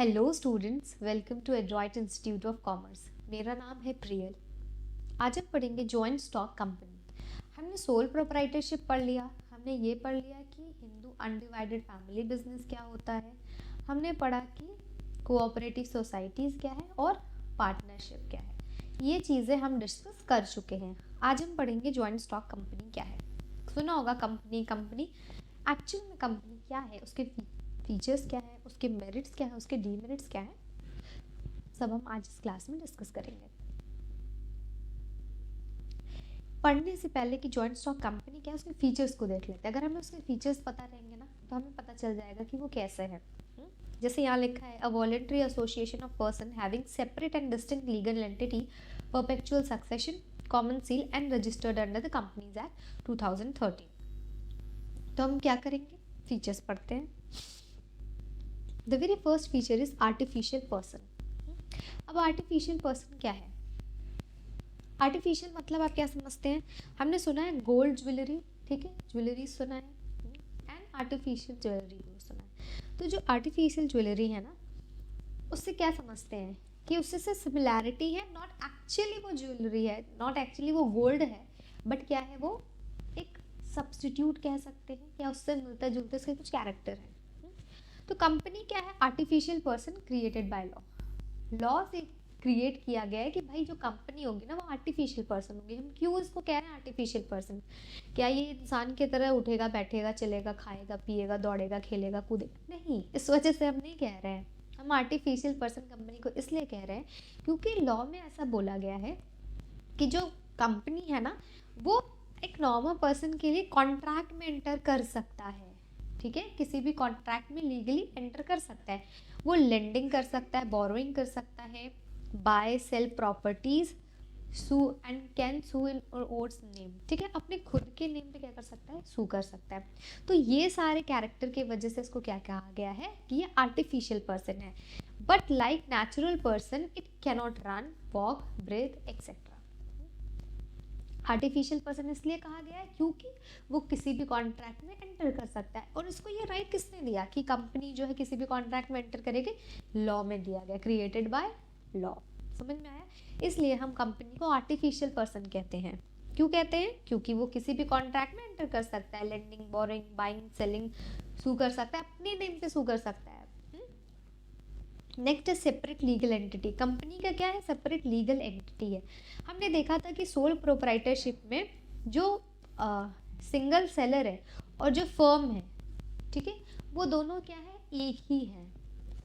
Hello students, welcome to Adroit Institute of Commerce. मेरा नाम है प्रियल। आज हम पढ़ेंगे जॉइंट स्टॉक कंपनी। हमने सोल प्रोप्राइटरशिप पढ़ लिया, हमने ये पढ़ लिया कि हिंदू अनडिवाइडेड फैमिली बिजनेस क्या होता है, हमने पढ़ा कि कोऑपरेटिव सोसाइटीज़ क्या है और पार्टनरशिप क्या है। ये चीज़ें हम डिस्कस कर चुके हैं। आज हम पढ़ेंगे जॉइंट स्टॉक कंपनी क्या है। सुना होगा कंपनी कंपनी एक्चुअल में कंपनी क्या है, उसके फीचर्स क्या है, उसके मेरिट्स क्या है, उसके डीमेरिट्स क्या है, सब हम आज इस क्लास में डिस्कस करेंगे। पढ़ने से पहले कि जॉइंट स्टॉक कंपनी क्या है, उसके फीचर्स को देख लेते हैं। अगर हमें उसके फीचर्स पता रहेंगे ना तो हमें पता चल जाएगा कि वो कैसे है। जैसे यहाँ लिखा है, अ voluntary association of person having separate and distinct legal entity, perpetual succession, common seal and registered under the companies act 2013। तो हम क्या करेंगे, फीचर्स पढ़ते हैं। The very first feature is artificial person. अब artificial person क्या है? Artificial मतलब आप क्या समझते हैं? हमने सुना है गोल्ड ज्वेलरी, ठीक है, ज्वेलरी सुना है, एंड आर्टिफिशियल ज्वेलरी भी सुना है। तो जो आर्टिफिशियल ज्वेलरी है ना, उससे क्या समझते हैं कि उससे से सिमिलैरिटी है, नॉट एक्चुअली वो ज्वेलरी है, नॉट एक्चुअली वो गोल्ड है, बट क्या है, वो एक सब्स्टिट्यूट कह सकते हैं, या उससे मिलता जुलता उसके कुछ कैरेक्टर है। तो कंपनी क्या है, artificial person created by law. Law से क्रिएट किया गया है कि भाई जो कंपनी होगी ना वो आर्टिफिशियल पर्सन होगी। हम क्यों इसको कह रहे हैं आर्टिफिशियल पर्सन? क्या ये इंसान की तरह उठेगा, बैठेगा, चलेगा, खाएगा, पिएगा, दौड़ेगा, खेलेगा, कूदेगा? नहीं, इस वजह से हम नहीं कह रहे हैं। हम आर्टिफिशियल पर्सन कंपनी को इसलिए कह रहे हैं क्योंकि लॉ में ऐसा बोला गया है कि जो कंपनी है ना वो एक नॉर्मल पर्सन के लिए कॉन्ट्रैक्ट में एंटर कर सकता है, ठीक है, किसी भी कॉन्ट्रैक्ट में लीगली एंटर कर सकता है। वो लेंडिंग कर सकता है, बोरोइंग कर सकता है, buy sell properties, sue and can sue in its name, ठीक है, अपने खुद के नेम पे क्या कर सकता है, सू कर सकता है। तो ये सारे कैरेक्टर की वजह से इसको क्या कहा गया है कि ये आर्टिफिशियल पर्सन है। But like natural person it cannot run, walk, breathe etcetera. Artificial person इसलिए कहा गया है क्योंकि वो किसी भी कॉन्ट्रैक्ट में एंटर कर सकता है। और इसको ये राइट किसने दिया कि कंपनी जो है किसी भी कॉन्ट्रैक्ट में एंटर करेगी? लॉ में दिया गया, क्रिएटेड बाय लॉ। समझ में आया? इसलिए हम कंपनी को आर्टिफिशियल पर्सन कहते हैं। क्यों कहते हैं? क्योंकि वो किसी भी कॉन्ट्रैक्ट में एंटर कर सकता है, लेंडिंग, बोरिंग, बाइंग, सेलिंग, सू कर सकता है, अपने नेम पे सू कर सकता है। नेक्स्ट है सेपरेट लीगल एंटिटी। कंपनी का क्या है, सेपरेट लीगल एंटिटी है। हमने देखा था कि सोल प्रोप्राइटरशिप में जो सिंगल सेलर है और जो फर्म है, ठीक है, वो दोनों क्या है, एक ही है,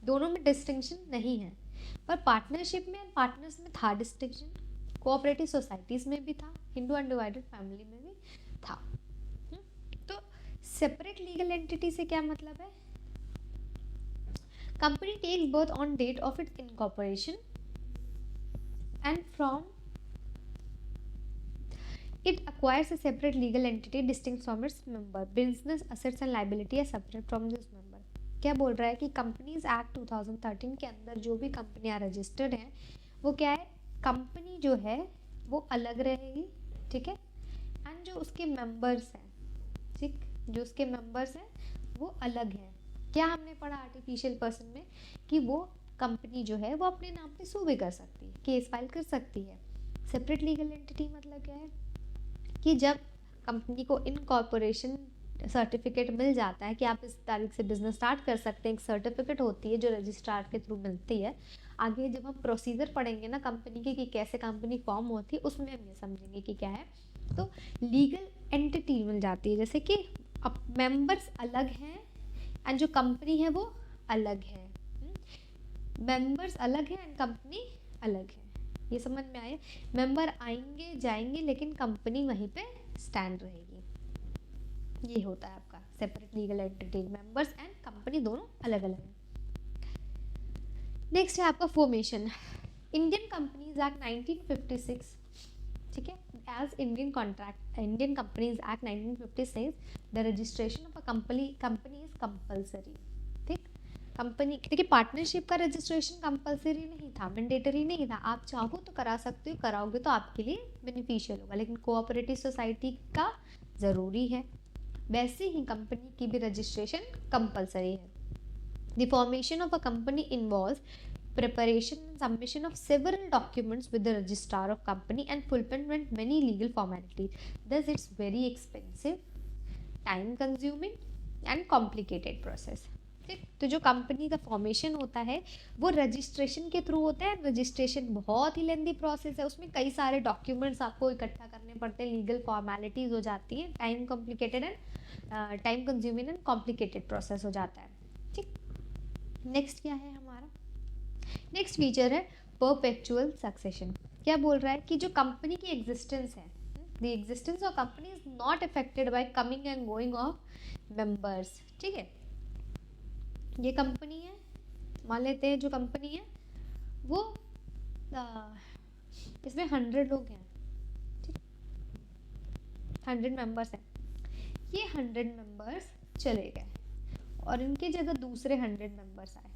दोनों में डिस्टिंक्शन नहीं है। पर पार्टनरशिप में एंड पार्टनर्स में था डिस्टिंक्शन, कोऑपरेटिव सोसाइटीज में भी था, हिंदू अनडिवाइडेड फैमिली में भी था। तो सेपरेट लीगल एंटिटी से क्या मतलब है? Company takes birth on date of its incorporation and from it acquires a separate legal entity distinct from its member. Business assets and liability are separate from this member. क्या बोल रहा है कि companies act 2013 के अंदर जो भी कंपनियां रजिस्टर्ड हैं वो क्या है, कंपनी जो है वो अलग रहेगी, ठीक है, एंड जो उसके मेंबर्स हैं, ठीक, जो उसके मेंबर्स हैं वो अलग हैं। क्या हमने पढ़ा आर्टिफिशियल पर्सन में कि वो कंपनी जो है वो अपने नाम पे सू भी कर सकती है, केस फाइल कर सकती है। सेपरेट लीगल एंटिटी मतलब क्या है कि जब कंपनी को इनकॉर्पोरेशन सर्टिफिकेट मिल जाता है कि आप इस तारीख से बिजनेस स्टार्ट कर सकते हैं, एक सर्टिफिकेट होती है जो रजिस्ट्रार के थ्रू मिलती है। आगे जब हम प्रोसीजर पढ़ेंगे ना कंपनी के कि कैसे कंपनी फॉर्म होती है, उसमें हम ये समझेंगे कि क्या है। तो लीगल एंटिटी मिल जाती है, जैसे कि अब मेंबर्स अलग हैं एंड जो कंपनी है वो अलग है, मेंबर्स अलग है एंड कंपनी अलग है। ये समझ में आया? मेंबर आएंगे जाएंगे लेकिन कंपनी वहीं पे स्टैंड रहेगी। ये होता है आपका separate legal entity, members and company दोनों अलग अलग है। नेक्स्ट है आपका फॉर्मेशन। इंडियन कंपनीज एक्ट 1956, ठीक है, as Indian companies act 1956 the registration of a company is compulsory. ठीक, कंपनी देखिए पार्टनरशिप का रजिस्ट्रेशन कंपलसरी नहीं था, मैंडेटरी नहीं था, आप चाहो तो करा सकते हो, कराओगे तो आपके लिए बेनिफिशियल होगा, लेकिन कोऑपरेटिव सोसाइटी का ज़रूरी है। वैसे ही कंपनी की भी रजिस्ट्रेशन कंपलसरी है। The formation of a company involves preparation and submission of several documents with the registrar of company and fulfillment many legal formalities. Thus, it's very expensive, time consuming and complicated process. ठीक, तो जो company का formation होता है वो registration के through होता है. रजिस्ट्रेशन बहुत ही लेंदी प्रोसेस है, उसमें कई सारे डॉक्यूमेंट्स आपको इकट्ठा करने पड़ते हैं, लीगल फॉर्मेलिटीज हो जाती हैं, time complicated and time consuming and complicated process हो जाता है. ठीक, नेक्स्ट क्या है हमारा? नेक्स्ट फीचर है परपेचुअल सक्सेशन. क्या बोल रहा है कि जो कंपनी की एग्जिस्टेंस है, the existence of company is not affected by coming and going of members. ठीक है, ये कंपनी है, मान लेते हैं जो कंपनी है वो इसमें 100 लोग हैं. ठीक, 100 मेंबर्स हैं. ये 100 मेंबर्स चले गए और इनके जगह दूसरे 100 मेंबर्स आए,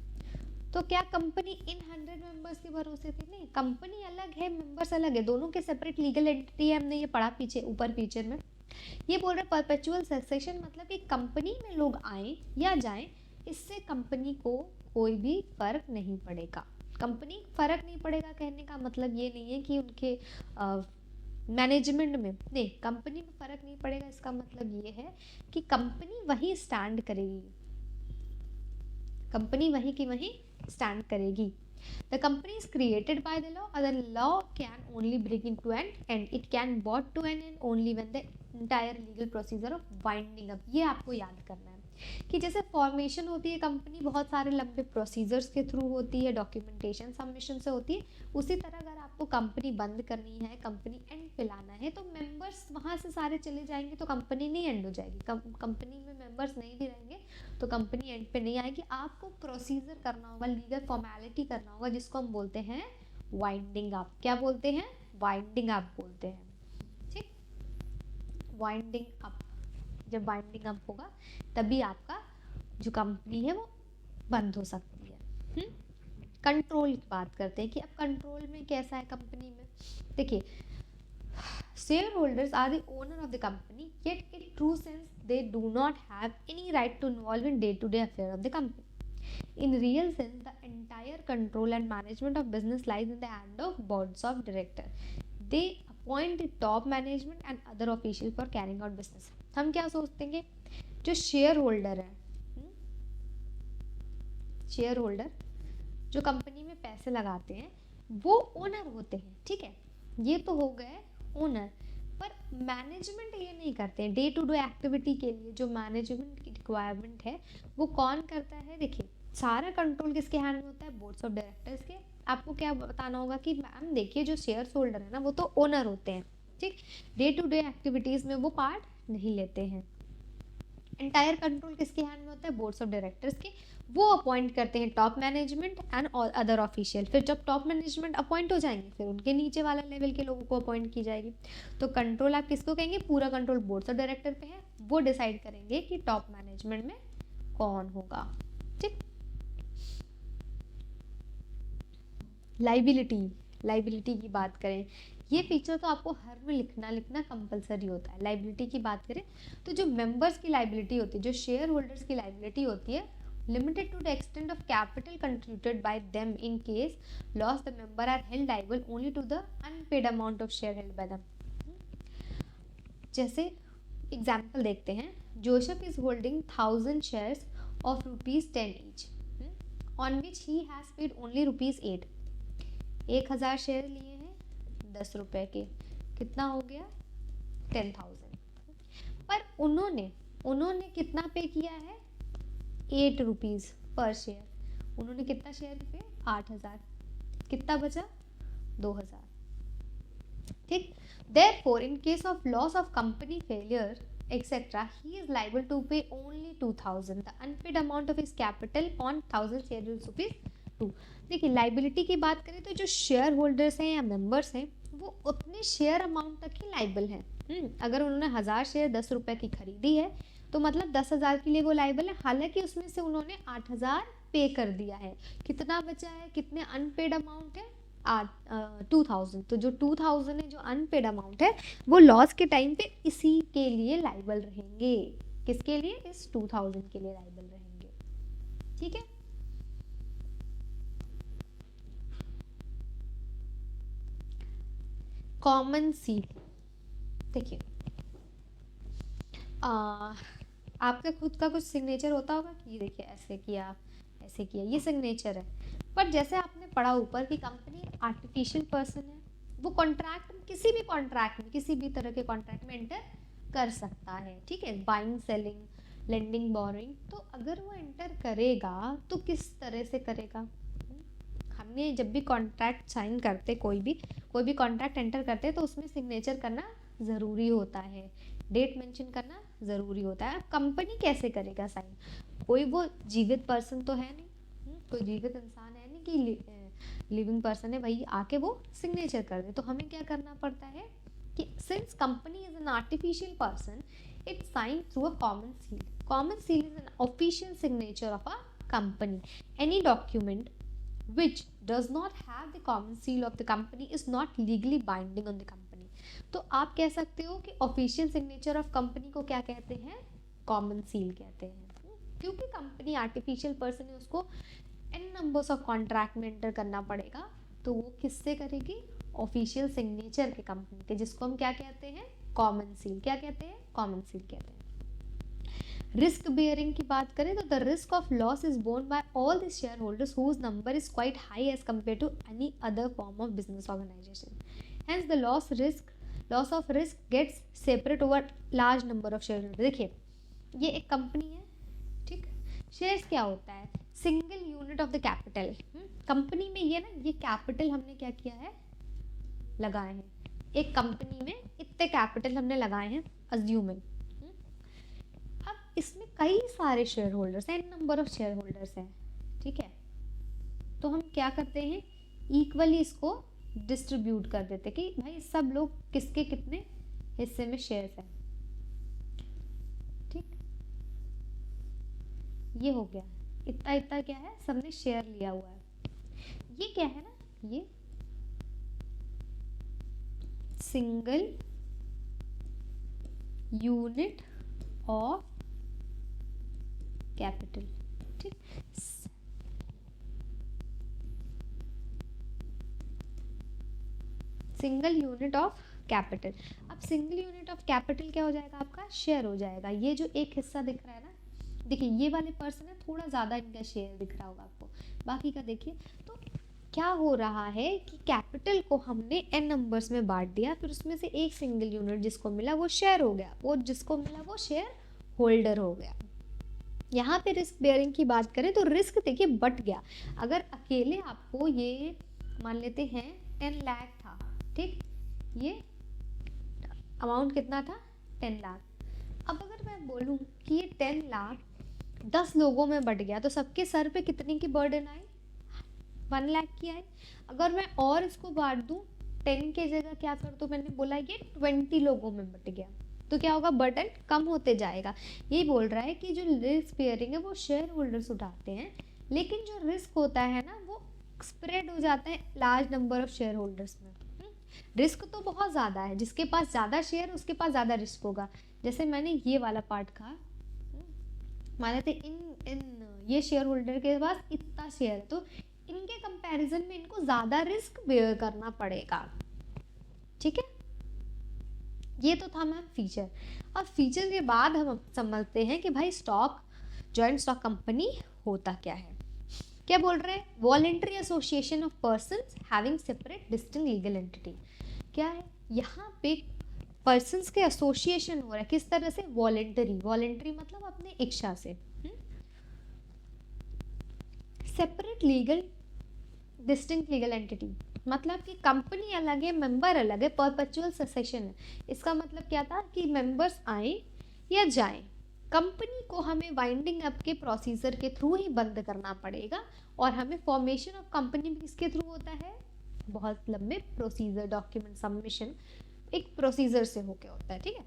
तो क्या कंपनी इन 100 मेंबर्स के भरोसे थी? नहीं, कंपनी अलग है, मेंबर्स अलग है, दोनों के सेपरेट लीगल एंटिटी है. हमने ये पढ़ा पीछे ऊपर फीचर में. ये बोल रहे परपेचुअल सक्सेशन मतलब कि कंपनी में लोग आए या जाएं, इससे कंपनी को कोई भी फर्क नहीं पड़ेगा. कंपनी फर्क नहीं पड़ेगा कहने का मतलब ये नहीं है कि उनके मैनेजमेंट में, नहीं, कंपनी में फर्क नहीं पड़ेगा. इसका मतलब ये है कि कंपनी वही स्टैंड करेगी, कंपनी वही की वही स्टैंड करेगी. The company is created by the law, and the law can only bring it to an end. It can brought to an end only when the entire legal procedure of winding up. ये आपको याद करना है कि जैसे formation होती है company बहुत सारे लंबे प्रोसीजर्स के थ्रू होती है, डॉक्यूमेंटेशन सबमिशन से होती है, उसी तरह अगर आपको कंपनी बंद करनी है, कंपनी एंड पे लाना है, तो मेंबर्स वहाँ से सारे चले जाएंगे तो कंपनी नहीं एंड हो जाएगी. कंपनी में मेंबर्स नहीं भी रहेंगे तो कंपनी एंड पे नहीं आएगी. आपको प्रोसीजर करना होगा, लीगल फॉर्मेलिटी करना होगा, जिसको हम बोलते हैं वाइंडिंग अप. क्या बोलते हैं? वाइंडिंग अप बोलते हैं. ठीक, वाइंडिंग अप. जब वाइंडिंग अप होगा तभी आपका जो कंपनी है वो बंद हो सकती है. कंट्रोल की बात करते हैं कि अब कंट्रोल में कैसा है कंपनी में. देखिए, share holders are the owner of the company, yet in true sense they do not have any right to involve in day-to-day affair of the company. In real sense, the entire control and management of business lies in the hand of boards of directors. They appoint the top management and other officials for carrying out business. हम क्या सोचते हैं कि जो share holder है, share holder जो company में पैसे लगाते हैं वो ओनर होते हैं. ठीक है, ये तो हो गए ओनर, पर मैनेजमेंट ये नहीं करते हैं. डे टू डे एक्टिविटी के लिए जो मैनेजमेंट की रिक्वायरमेंट है वो कौन करता है? देखिए, सारा कंट्रोल किसके हैंड में होता है? बोर्ड्स ऑफ डायरेक्टर्स के. आपको क्या बताना होगा कि मैम देखिए जो शेयर होल्डर है ना वो तो ओनर होते हैं. ठीक, डे टू डे एक्टिविटीज़ में वो पार्ट नहीं लेते हैं. एंटायर कंट्रोल किसके हैंड में होता है? बोर्ड्स ऑफ डायरेक्टर्स के. वो अपॉइंट करते हैं top management and other official. फिर जब टॉप मैनेजमेंट अपॉइंट हो जाएंगे फिर उनके नीचे वाला लेवल के लोगों को अपॉइंट की जाएगी. तो कंट्रोल आप किसको कहेंगे? पूरा कंट्रोल बोर्ड्स ऑफ डायरेक्टर पे है. वो डिसाइड करेंगे कि टॉप मैनेजमेंट में कौन होगा. ठीक, लाइबिलिटी की बात करें, ये फीचर तो आपको हर में लिखना कंपलसरी होता है. लाइबिलिटी की बात करें तो जो मेंबर्स की लाइबिलिटी होती है, जो शेयर होल्डर्स की लाइबिलिटी होती है, limited to the extent of capital contributed by them in case loss, the member are held liable only to the unpaid amount of share held by them. जैसे example देखते हैं, Joseph is holding 1000 shares of ₹10 each, on which he has paid only ₹8. 1000 share लिए हैं 10 रुपए के, कितना हो गया? 10,000. पर उन्होंने कितना पे किया है? 8 रुपीज़ पर शेयर. उन्होंने कितना शेयर पे? 8000. कितना बचा? 2000. ठीक, therefore in case of loss of company failure etc he is liable to pay only 2000. the unpaid amount of his capital on 1000 shares is ₹2. देखिए, लाइबिलिटी की बात करें तो जो शेयर होल्डर्स हैं या मेंबर्स हैं वो उतने शेयर अमाउंट तक ही लाइबल हैं. अगर उन्होंने 1000 शेयर 10 रुपए की खरीदी है तो मतलब 10,000 के लिए वो लाइबल है. हालांकि उसमें से उन्होंने 8000 पे कर दिया है. कितना बचा है? कितने अनपेड अमाउंट है? 2000. तो जो 2000 है, जो अनपेड अमाउंट है, वो लॉस के टाइम पे इसी के लिए लाइबल रहेंगे. किसके लिए? इस 2000 के लिए लाइबल रहेंगे. ठीक है, कॉमन सील। देखिए आपका खुद का कुछ सिग्नेचर होता होगा कि ये देखिए ऐसे किया ऐसे किया, ये सिग्नेचर है। पर जैसे आपने पढ़ा ऊपर की कंपनी आर्टिफिशियल पर्सन है, वो कॉन्ट्रैक्ट किसी भी कॉन्ट्रैक्ट में किसी भी तरह के कॉन्ट्रैक्ट में एंटर कर सकता है, ठीक है, बाइंग सेलिंग लेंडिंग बोरिंग। तो अगर वो एंटर करेगा तो किस तरह से करेगा? हमने जब भी कॉन्ट्रैक्ट साइन करते कोई भी कॉन्ट्रैक्ट एंटर करते तो उसमें सिग्नेचर करना ज़रूरी होता है, डेट मेंशन करना ज़रूरी होता है। अब कंपनी कैसे करेगा साइन? कोई वो जीवित पर्सन तो है नहीं, कोई जीवित इंसान है नहीं कि लिविंग पर्सन है भाई आके वो सिग्नेचर कर दे। तो हमें क्या करना पड़ता है कि since company is an artificial person it sign through a common seal. Common seal is an official signature of a company. Any document which does not have the common seal of the company is not legally binding on the company. तो आप कह सकते हो कि official signature of company को क्या कहते हैं? कॉमन सील कहते हैं। क्योंकि कंपनी आर्टिफिशियल पर्सन है, उसको n नंबर्स ऑफ कॉन्ट्रैक्ट में एंटर करना पड़ेगा, तो वो किससे करेगी? ऑफिशियल सिग्नेचर के कंपनी के, जिसको हम क्या कहते हैं? Common seal. क्या कहते हैं? कॉमन सील कहते हैं। रिस्क बेयरिंग की बात करें तो the risk of loss is borne by all the share holders whose number is quite high as compare to any other form of business organisation. Hence the loss of risk gets separate over large number of share holder. देखिए ये एक company है, ठीक, shares क्या होता है? Single unit of the capital. Company में ये ना, ये कैपिटल हमने क्या किया है? लगाए हैं। एक कंपनी में इतने कैपिटल हमने लगाए हैं अज्यूमिंग। इसमें कई सारे शेयर होल्डर्स हैं, नंबर ऑफ शेयर होल्डर्स हैं, ठीक है। तो हम क्या करते हैं? इक्वली इसको डिस्ट्रीब्यूट कर देते कि भाई सब लोग किसके कितने हिस्से में शेयर्स हैं, ठीक। ये हो गया, इतना इतना क्या है? सबने शेयर लिया हुआ है। ये क्या है ना? ये सिंगल यूनिट ऑफ कैपिटल, ठीक। Single unit of capital. अब सिंगल यूनिट ऑफ कैपिटल क्या हो जाएगा? आपका शेयर हो जाएगा। ये जो एक हिस्सा दिख रहा है ना, देखिए ये वाले पर्सन है, थोड़ा ज़्यादा इनका शेयर दिख रहा होगा आपको, बाकी का देखिए। तो क्या हो रहा है कि कैपिटल को हमने n नंबर्स में बांट दिया, फिर उसमें से एक सिंगल यूनिट जिसको मिला वो शेयर हो गया, वो जिसको मिला वो शेयर होल्डर हो गया। यहाँ पे रिस्क बेयरिंग की बात करें तो रिस्क देखिए बट गया। अगर अकेले आपको ये मान लेते हैं 10 लाख था, ठीक, ये अमाउंट कितना था? 10 लाख। अब अगर मैं बोलूँ कि ये 10 लाख 10 लोगों में बट गया तो सबके सर पे कितने की बर्डन आई? 1 लाख की आई। अगर मैं और इसको बांट दूँ 10 के जगह क्या कर दूँ? मैंने बोला ये 20 लोगों में बट गया, तो क्या होगा? बर्डन कम होते जाएगा। ये बोल रहा है कि जो रिस्क बेयरिंग है वो शेयर होल्डर्स उठाते हैं, लेकिन जो रिस्क होता है ना वो स्प्रेड हो जाता है large number of share holders में। रिस्क तो बहुत ज़्यादा है, जिसके पास ज़्यादा शेयर उसके पास ज़्यादा रिस्क होगा। जैसे मैंने ये वाला पार्ट कहा, मान लेते इन ये शेयर होल्डर के पास इतना शेयर है, तो इनके कंपैरिजन में इनको ज़्यादा रिस्क बेयर करना पड़ेगा, ठीक है। ये तो था मैम फीचर। अब फीचर के बाद हम समझते हैं कि भाई स्टॉक जॉइंट स्टॉक कंपनी होता क्या है। क्या बोल रहे हैं? Voluntary association of persons having separate distinct legal entity. क्या है? यहाँ पे पर्सन्स के एसोसिएशन हो रहा है, किस तरह से? वॉलेंटरी। वॉलेंटरी मतलब अपने इच्छा से। Separate legal distinct legal entity मतलब कि कंपनी अलग है, मेंबर अलग है, परपेचुअल सक्सेशन है। इसका मतलब क्या था कि मेंबर्स आए या जाएं, कंपनी को हमें वाइंडिंग अप के प्रोसीजर के थ्रू ही बंद करना पड़ेगा, और हमें फॉर्मेशन ऑफ कंपनी किसके थ्रू होता है? बहुत लंबे प्रोसीजर, डॉक्यूमेंट सबमिशन एक प्रोसीजर से होके होता है, ठीक है।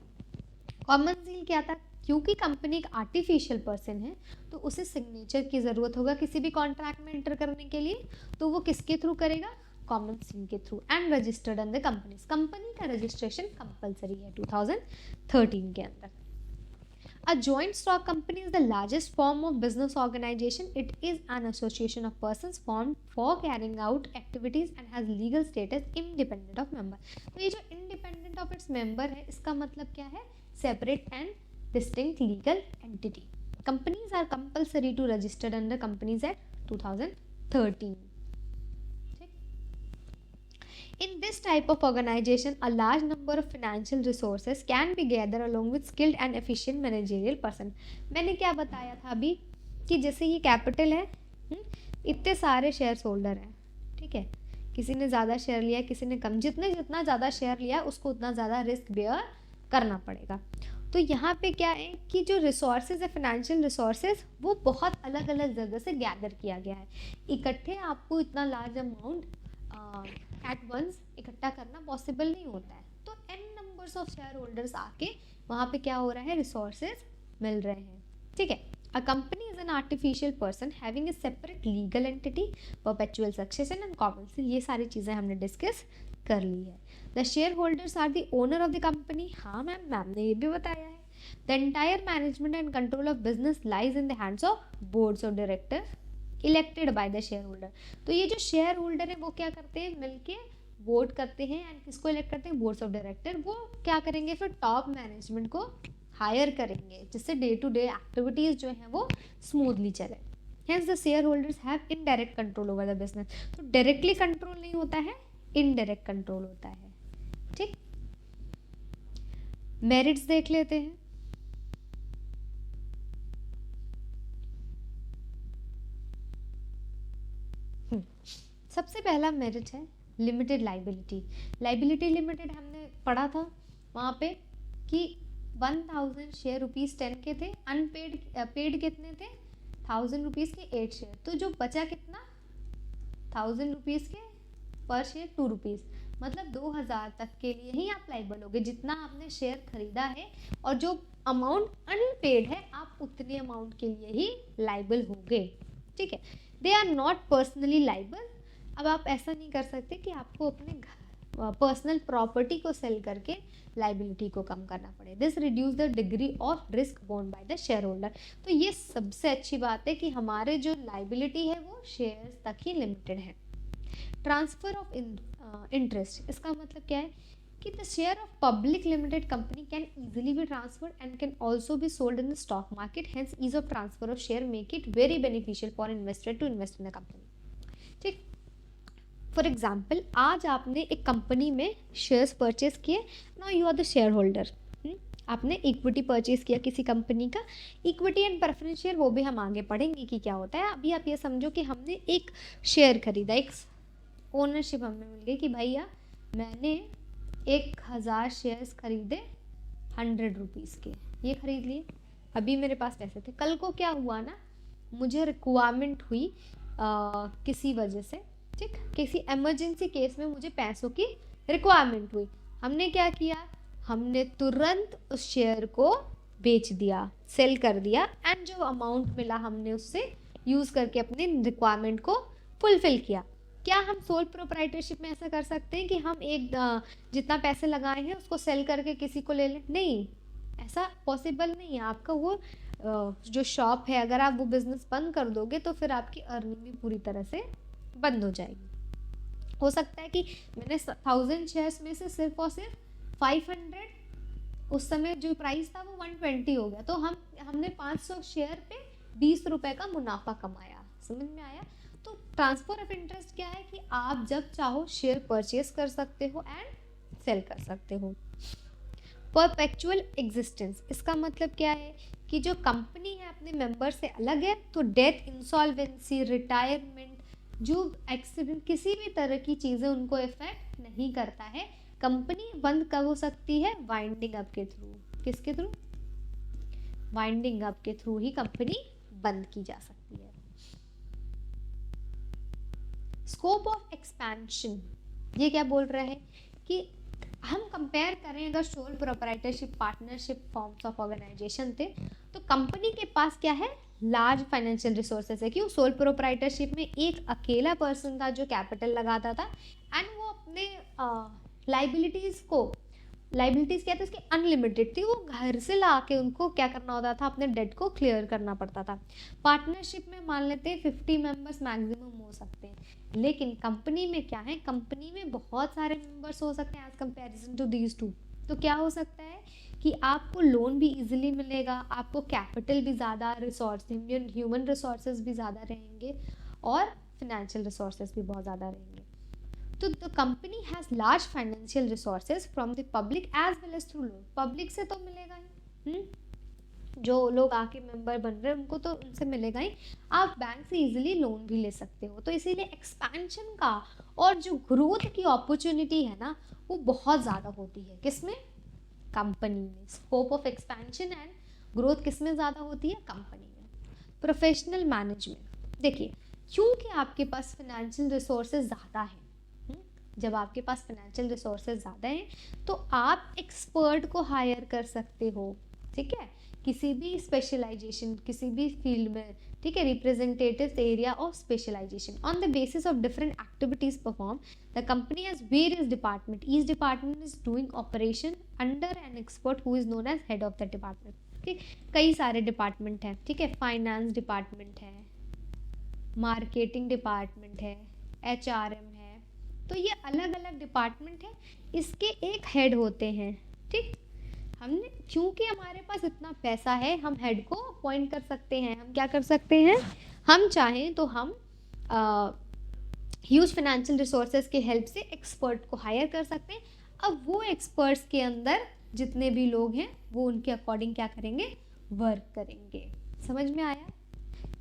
कॉमन सील क्या था? क्योंकि कंपनी एक आर्टिफिशियल पर्सन है तो उसे सिग्नेचर की ज़रूरत होगा किसी भी कॉन्ट्रैक्ट में एंटर करने के लिए, तो वो किसके थ्रू करेगा? कॉमन सील के through. And registered on the companies. Company का रजिस्ट्रेशन कंपलसरी है 2013 के अंदर। A joint stock company is the largest form of business organization. It is an association of persons formed for carrying out activities and has legal status independent of member. तो ये जो independent of its member है, इसका मतलब क्या है? Separate and distinct legal entity. Companies are compulsory to register under Companies Act 2013. In this type of organization, a large number of financial resources can be gathered along with skilled and efficient managerial person. मैंने क्या बताया था अभी कि जैसे ये capital है, इतने सारे शेयर होल्डर हैं, ठीक है, किसी ने ज़्यादा शेयर लिया, किसी ने कम, जितना ज़्यादा शेयर लिया उसको उतना ज़्यादा रिस्क बेयर करना पड़ेगा. तो यहाँ पे क्या है कि जो रिसोर्सेज है, फाइनेंशियल रिसोर्सेज, वो बहुत अलग अलग जगह से गैदर किया गया है. इकट्ठे आपको इतना लार्ज अमाउंट एट वंस इकट्ठा करना पॉसिबल नहीं होता है. तो n numbers of share holders आके वहाँ पे क्या हो रहा है, रिसोर्सेज मिल रहे हैं, ठीक है. A company is an artificial person having a separate legal entity, perpetual succession and common seal. ये सारी चीज़ें हमने डिस्कस कर ली है. The share holders are the owner of the company. हाँ मैम ने ये भी बताया है. The entire management and control of business lies in the hands of boards of directors elected by the share holder. तो ये जो शेयर होल्डर है वो क्या करते हैं, मिलके वोट करते हैं एंड किसको इलेक्ट करते हैं, बोर्ड्स ऑफ डायरेक्टर. वो क्या करेंगे, फिर टॉप मैनेजमेंट को हायर करेंगे जिससे डे टू डे एक्टिविटीज जो हैं वो स्मूथली चले. Hence the share holders have indirect control over the business. तो डायरेक्टली कंट्रोल नहीं होता है, इनडायरेक्ट कंट्रोल होता है, ठीक. मेरिट्स देख लेते हैं. सबसे पहला मेरिट है लिमिटेड लाइबिलिटी. लाइबिलिटी लिमिटेड हमने पढ़ा था वहाँ पे कि 1000 शेयर ₹10 के थे, अनपेड पेड कितने थे, ₹1000 के 8 शेयर. तो जो बचा कितना, ₹1000 के पर शेयर ₹2, मतलब 2000 तक के लिए ही आप लाइबल होगे. जितना आपने शेयर खरीदा है और जो अमाउंट अनपेड है आप उतने अमाउंट के लिए ही लाइबल होगे, ठीक है. They are not personally liable. अब आप ऐसा नहीं कर सकते कि आपको अपने पर्सनल प्रॉपर्टी को सेल करके लाइबिलिटी को कम करना पड़े. This reduce the degree of risk borne by the share holder. तो ये सबसे अच्छी बात है कि हमारे जो लाइबिलिटी है वो शेयर्स तक ही लिमिटेड है. ट्रांसफर ऑफ इंटरेस्ट, इसका मतलब क्या है कि the share of public limited company can easily be transferred and can also be sold in the stock market. Hence ease of transfer of share make it very beneficial for investor to invest in the company, ठीक. For example, आज आपने एक company में shares purchase किए, now you are the share holder. आपने equity purchase किया किसी company का. इक्विटी एंड प्रेफरेंस शेयर वो भी हम आगे पढ़ेंगे कि क्या होता है. अभी आप ये समझो कि हमने एक शेयर खरीदा, एक ओनरशिप हमें मिल गई कि भैया मैंने 1000 शेयर्स खरीदे ₹100 के, ये खरीद लिए. अभी मेरे पास पैसे थे. कल को क्या हुआ ना, मुझे रिक्वायरमेंट हुई किसी वजह से, ठीक, किसी इमरजेंसी केस में मुझे पैसों की रिक्वायरमेंट हुई. हमने क्या किया, हमने तुरंत उस शेयर को बेच दिया, सेल कर दिया एंड जो अमाउंट मिला हमने उससे यूज़ करके अपने रिक्वायरमेंट को फुलफिल किया. क्या हम सोल प्रोप्राइटरशिप में ऐसा कर सकते हैं कि हम एक जितना पैसे लगाए हैं उसको सेल करके किसी को ले लें? नहीं, ऐसा पॉसिबल नहीं है. आपका वो जो शॉप है, अगर आप वो बिज़नेस बंद कर दोगे तो फिर आपकी अर्निंग भी पूरी तरह से बंद हो जाएगी. हो सकता है कि मैंने 1000 शेयर्स में से सिर्फ और सिर्फ 500, उस समय जो प्राइस था वो 120 हो गया, तो हमने 500 शेयर पे ₹20 का मुनाफा कमाया. समझ में आया? तो ट्रांसफर ऑफ इंटरेस्ट क्या है कि आप जब चाहो शेयर परचेज कर सकते हो एंड सेल कर सकते हो. परपेचुअल एग्जिस्टेंस, इसका मतलब क्या है कि जो कंपनी है अपने मेंबर से अलग है, तो डेथ, इंसॉल्वेंसी, रिटायरमेंट, जो एक्सीडेंट, किसी भी तरह की चीज़ें उनको इफेक्ट नहीं करता है. कंपनी बंद कब हो सकती है, वाइंडिंग अप के थ्रू. किसके थ्रू? वाइंडिंग अप के थ्रू ही कंपनी बंद की जा सकती है. स्कोप ऑफ एक्सपेंशन, ये क्या बोल रहा है कि हम कंपेयर करें अगर sole proprietorship, partnership forms of organisation थे, तो कंपनी के पास क्या है, लार्ज फाइनेंशियल रिसोर्सेज है. क्यों? सोल प्रोप्राइटरशिप में एक अकेला पर्सन था जो कैपिटल लगाता था एंड वो अपने लाइबिलिटीज़ को लाइबिलिटीज क्या था उसकी, अनलिमिटेड थी, वो घर से ला के उनको क्या करना होता था, अपने डेट को क्लियर करना पड़ता था। पार्टनरशिप में मान लेते हैं 50 मेंबर्स मैक्सिमम हो सकते हैं, लेकिन कंपनी में क्या है, कंपनी में बहुत सारे मेंबर्स हो सकते हैं as comparison to these two. तो क्या हो सकता है कि आपको लोन भी इजीली मिलेगा, आपको कैपिटल भी ज़्यादा, रिसोर्स ह्यूमन रिसोर्सेज भी ज़्यादा रहेंगे और फिनेंशियल रिसोर्सेज भी बहुत ज़्यादा रहेंगे। तो the company has large financial resources from the public as well as through loan, public से तो मिलेगा ही, जो लोग आके मेंबर बन रहे हैं उनको तो उनसे मिलेगा ही, आप बैंक से इजीली लोन भी ले सकते हो। तो इसीलिए एक्सपेंशन का और जो ग्रोथ की अपॉर्चुनिटी है ना वो बहुत ज़्यादा होती है, किसमें, कंपनी में। Scope of expansion and growth किसमें ज़्यादा होती है, कंपनी में। प्रोफेशनल मैनेजमेंट, देखिए क्योंकि आपके पास फाइनेंशियल रिसोर्सेज ज़्यादा हैं, जब आपके पास फाइनेंशियल रिसोर्सेज ज़्यादा हैं तो आप एक्सपर्ट को हायर कर सकते हो, ठीक है, किसी भी स्पेशलाइजेशन, किसी भी फील्ड में, ठीक है, representative area of specialisation on the basis of different activities perform the company has various department, each department is doing operation under an expert who is known as head of the department. ठीक, कई सारे department हैं, ठीक है, finance department है, marketing department है, HRM है, तो ये अलग अलग डिपार्टमेंट है, इसके एक हेड होते हैं। ठीक, हमने क्योंकि हमारे पास इतना पैसा है हम हेड को अपॉइंट कर सकते हैं, हम क्या कर सकते हैं, हम चाहें तो हम ह्यूज फाइनेंशियल रिसोर्सेज के हेल्प से एक्सपर्ट को हायर कर सकते हैं। अब वो एक्सपर्ट्स के अंदर जितने भी लोग हैं वो उनके अकॉर्डिंग क्या करेंगे, वर्क करेंगे। समझ में आया,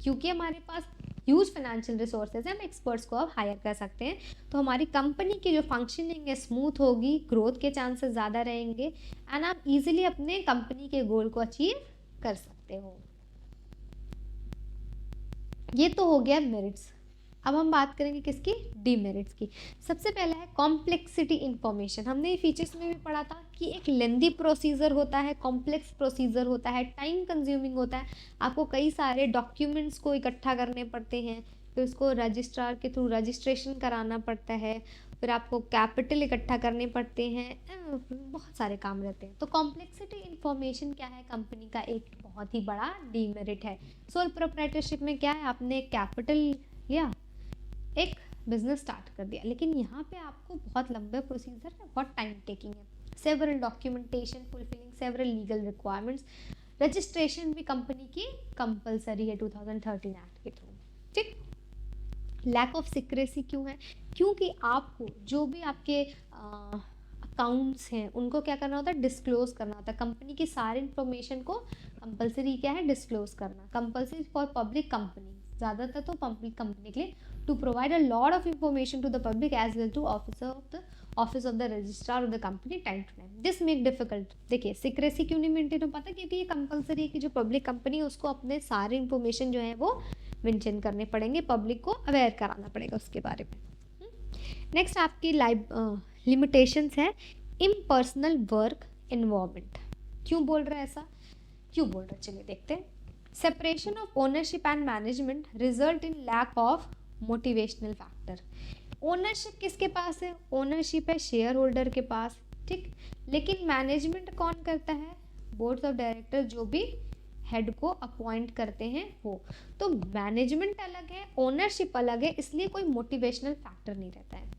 क्योंकि हमारे पास ह्यूज फाइनेंशियल रिसोर्सेज है, हम एक्सपर्ट्स को अब हायर कर सकते हैं, तो हमारी कंपनी की जो फंक्शनिंग है स्मूथ होगी, ग्रोथ के चांसेस ज़्यादा रहेंगे एंड आप इजीली अपने कंपनी के गोल को अचीव कर सकते हो। ये तो हो गया मेरिट्स। अब हम बात करेंगे किसकी, डीमेरिट्स की। सबसे पहला है कॉम्प्लेक्सिटी इंफॉर्मेशन। हमने ये फीचर्स में भी पढ़ा था कि एक लेंदी प्रोसीजर होता है, कॉम्प्लेक्स प्रोसीजर होता है, टाइम कंज्यूमिंग होता है, आपको कई सारे डॉक्यूमेंट्स को इकट्ठा करने पड़ते हैं, फिर उसको रजिस्ट्रार के थ्रू रजिस्ट्रेशन कराना पड़ता है, फिर आपको कैपिटल इकट्ठा करने पड़ते हैं, बहुत सारे काम रहते हैं। तो कॉम्प्लेक्सिटी इंफॉर्मेशन क्या है, कंपनी का एक बहुत ही बड़ा डीमेरिट है। सोल प्रोप्राइटरशिप में क्या है, आपने कैपिटल लिया, एक बिजनेस स्टार्ट कर दिया, लेकिन यहाँ पे आपको बहुत लंबे प्रोसीजर है, बहुत टाइम टेकिंग है, several documentation, fulfilling several legal requirements, registration भी कंपनी की कंपलसरी है 2013 एक्ट के थ्रू। ठीक, लैक ऑफ सिक्रेसी क्यों है, क्योंकि आपको जो भी आपके अकाउंट्स हैं उनको क्या करना होता है, डिस्क्लोज करना होता है। कंपनी की सारी इन्फॉर्मेशन को कंपलसरी क्या है, डिस्क्लोज करना, कंपलसरी फॉर पब्लिक कंपनी, ज़्यादातर तो पब्लिक कंपनी के लिए, to provide a lot of information to the public as well to office of the registrar of the company time to time, this make difficult. देखिए secrecy क्यों नहीं maintain हो पाता, क्योंकि ये कंपलसरी है कि जो पब्लिक कंपनी है उसको अपने सारे इंफॉर्मेशन जो है वो मेंशन करने पड़ेंगे, पब्लिक को अवेयर कराना पड़ेगा उसके बारे में। नेक्स्ट आपकी लिमिटेशंस है इम्पर्सनल वर्क इन्वॉल्वमेंट। क्यों बोल रहा है ऐसा, क्यों बोल रहा है, चलिए देखते हैं। Separation of ownership and management result in lack of motivational factor. Ownership किसके पास है, ओनरशिप है शेयर होल्डर के पास, ठीक, लेकिन मैनेजमेंट कौन करता है, बोर्ड ऑफ डायरेक्टर जो भी हेड को अपॉइंट करते हैं वो। तो मैनेजमेंट अलग है, ओनरशिप अलग है, इसलिए कोई मोटिवेशनल फैक्टर नहीं रहता है।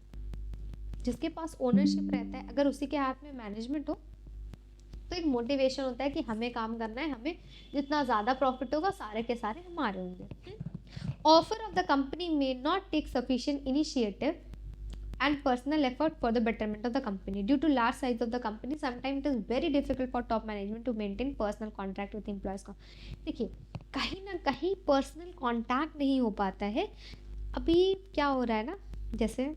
जिसके पास ओनरशिप रहता है, अगर उसी के हाथ में मैनेजमेंट हो तो एक मोटिवेशन होता है कि हमें काम करना है, हमें जितना ज़्यादा प्रॉफिट होगा सारे के सारे हमारे होंगे। Offer of the company may not take sufficient initiative and personal effort for the betterment of the company. Due to large size of the company, sometimes it is very difficult for top management to maintain personal contact with employees का। देखिए कहीं ना कहीं personal contact नहीं हो पाता है। अभी क्या हो रहा है ना, जैसे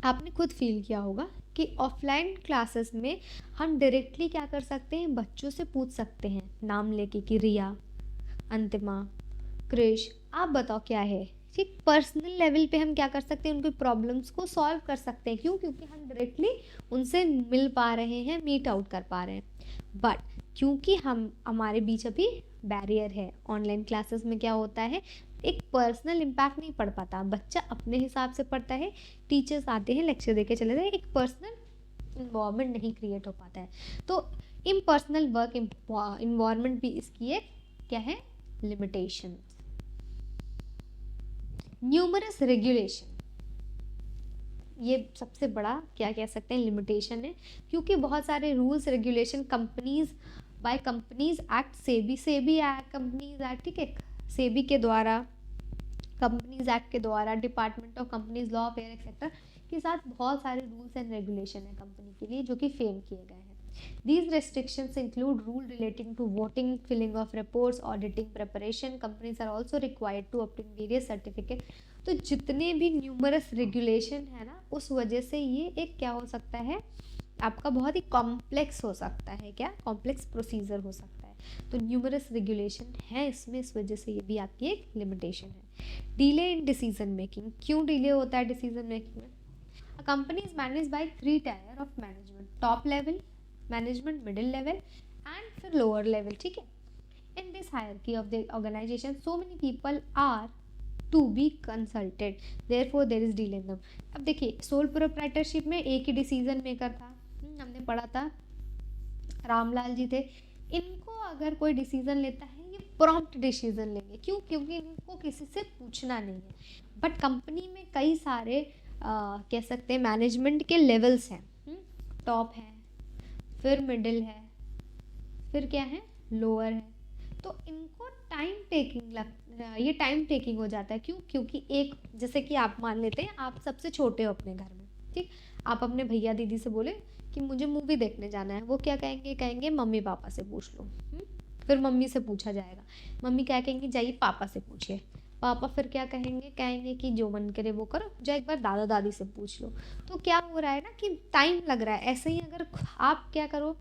आपने खुद फील किया होगा कि ऑफलाइन क्लासेस में हम डायरेक्टली क्या कर सकते हैं, बच्चों से पूछ सकते हैं नाम लेके कि रिया, अंतिमा, क्रिश, आप बताओ क्या है, ठीक, पर्सनल लेवल पे हम क्या कर सकते हैं, उनके प्रॉब्लम्स को सॉल्व कर सकते हैं। क्यों, क्योंकि हम डायरेक्टली उनसे मिल पा रहे हैं, मीट आउट कर पा रहे हैं। बट क्योंकि हमारे बीच अभी बैरियर है, ऑनलाइन क्लासेस में क्या होता है, एक पर्सनल इम्पैक्ट नहीं पड़ पाता, बच्चा अपने हिसाब से पढ़ता है, टीचर्स आते हैं लेक्चर देके चले जाते हैं, एक पर्सनल इन्वायरमेंट नहीं क्रिएट हो पाता है। तो इम्पर्सनल वर्क इन्वायरमेंट भी इसकी एक क्या है, लिमिटेशन। न्यूमरस रेगुलेशन, ये सबसे बड़ा क्या कह सकते हैं लिमिटेशन है, क्योंकि बहुत सारे rules regulation companies by companies act, SEBI act, companies act, ठीक है, सेबी के द्वारा, कंपनीज एक्ट के द्वारा, department of companies law affair etcetera के साथ बहुत सारे रूल्स एंड रेगुलेशन है कंपनी के लिए जो कि फ्रेम किए गए हैं। These restrictions include rule relating to voting, filling of reports, auditing preparation. Companies are also required to obtain various certificates. तो जितने भी न्यूमरस रेगुलेशन है ना, उस वजह से ये एक क्या हो सकता है, आपका बहुत ही कॉम्प्लेक्स हो सकता है, क्या कॉम्प्लेक्स प्रोसीजर हो सकता है। तो न्यूमरस रेगुलेशन है इसमें, इस वजह से ये भी आपकी एक लिमिटेशन है। डिले इन डिसीजन मेकिंग, क्यों डिले होता है डिसीजन मेकिंग में? A company is manage by 3 tier of management, top level management, middle level and फिर लोअर लेवल, ठीक है। In this hierarchy of the organisation so many people are to be consulted, therefore there is delay in them. अब देखिए sole proprietorship में एक ही decision maker था, हमने पढ़ा था, रामलाल जी थे। इनको अगर कोई डिसीजन लेता है, ये प्रॉम्प्ट डिसीजन लेंगे, क्यों? क्योंकि इनको किसी से पूछना नहीं है। बट कंपनी में कई सारे कह सकते हैं मैनेजमेंट के लेवल्स हैं, टॉप है, फिर मिडिल है, फिर क्या है, लोअर है। तो इनको ये टाइम टेकिंग हो जाता है। क्यों? क्योंकि एक जैसे कि आप मान लेते हैं आप सबसे छोटे हो अपने घर में, ठीक, आप अपने भैया दीदी से बोले कि मुझे मूवी देखने जाना है, वो क्या कहेंगे मम्मी पापा से पूछ लो। फिर मम्मी से पूछा जाएगा, मम्मी क्या कहेंगी, जाइए पापा से पूछिए। पापा फिर क्या कहेंगे कि जो मन करे वो करो, जो एक बार दादा दादी से पूछ लो। तो क्या हो रहा है ना कि टाइम लग रहा है। ऐसे ही अगर आप क्या करो,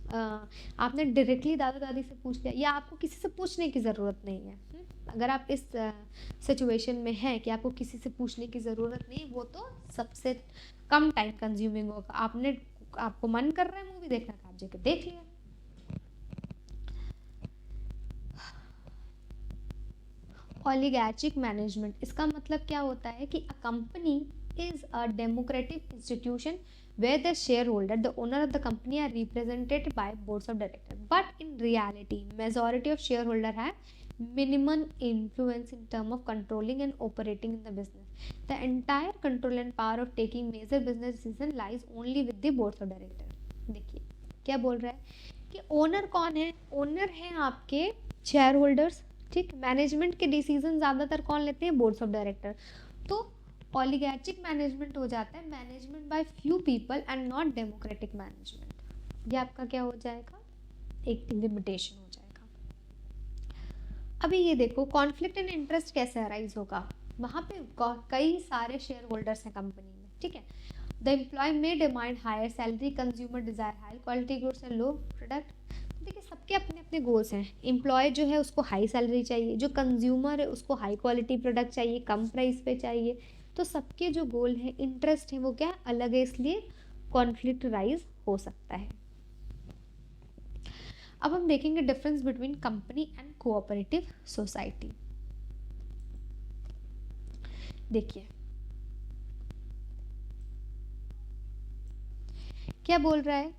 आपने डायरेक्टली दादा दादी से पूछ लिया, या आपको किसी से पूछने की ज़रूरत नहीं है। अगर आप इस सिचुएशन में हैं कि आपको किसी से पूछने की ज़रूरत नहीं, वो तो सबसे कम टाइम कंज्यूमिंग होगा। आपको मन कर रहा है मूवी देखने का, आप जाके देख लिया। ओलिगार्चिक मैनेजमेंट, इसका मतलब क्या होता है कि a company is a democratic institution where the shareholder, the owner of the company, are represented by boards of directors. But in reality, majority of shareholder have minimum influence in terms of controlling and operating in the business. The entire control and power of taking major business decision lies only with the boards of directors. देखिए क्या बोल रहा है कि owner कौन है? Owner है आपके शेयर होल्डर्स, ठीक। मैनेजमेंट के डिसीजन ज़्यादातर कौन लेते हैं? Boards of director. तो ओलिगार्चिक मैनेजमेंट हो जाता है management by few people and not democratic management. ये आपका क्या हो जाएगा? एक लिमिटेशन हो जाएगा। अभी ये देखो कॉन्फ्लिक्ट इन इंटरेस्ट कैसे अराइज होगा। वहाँ पे कई सारे शेयर होल्डर्स हैं कंपनी में, ठीक है। The employ may demand higher salary, consumer desire high quality goods and low product. देखिए सबके अपने अपने गोल्स हैं। एम्प्लॉय जो है उसको हाई सैलरी चाहिए, जो कंज्यूमर है उसको हाई क्वालिटी प्रोडक्ट चाहिए, कम प्राइस पे चाहिए। तो सबके जो गोल है, इंटरेस्ट है, वो क्या अलग है, इसलिए कॉन्फ्लिक्ट राइज हो सकता है। अब हम देखेंगे difference between company and cooperative society. देखिए क्या बोल रहा है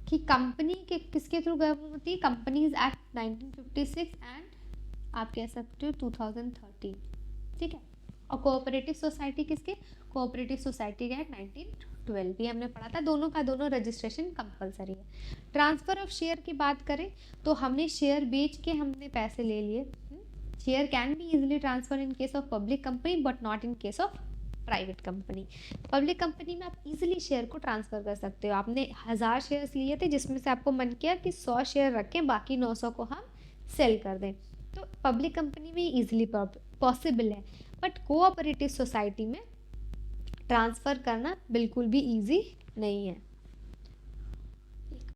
कि कंपनी के किसके थ्रू गवर्न होती है? कंपनीज एक्ट 1956 एंड आप कह सकते हो 2013, ठीक है। और कोऑपरेटिव सोसाइटी किसके? कोऑपरेटिव सोसाइटी का एक्ट 1912 भी हमने पढ़ा था। दोनों का दोनों रजिस्ट्रेशन कंपलसरी है। ट्रांसफर ऑफ शेयर की बात करें तो हमने शेयर बेच के हमने पैसे ले लिए। Share can be easily transfer in case of public company but not in case of private company. Public company में आप इजीली शेयर को ट्रांसफर कर सकते हो। आपने 1000 शेयर्स लिए थे जिसमें से आपको मन किया कि 100 शेयर रखें, बाकी 900 को हम सेल कर दें, तो पब्लिक कंपनी में इजीली पॉसिबल है। बट कोऑपरेटिव सोसाइटी में ट्रांसफ़र करना बिल्कुल भी इजी नहीं है।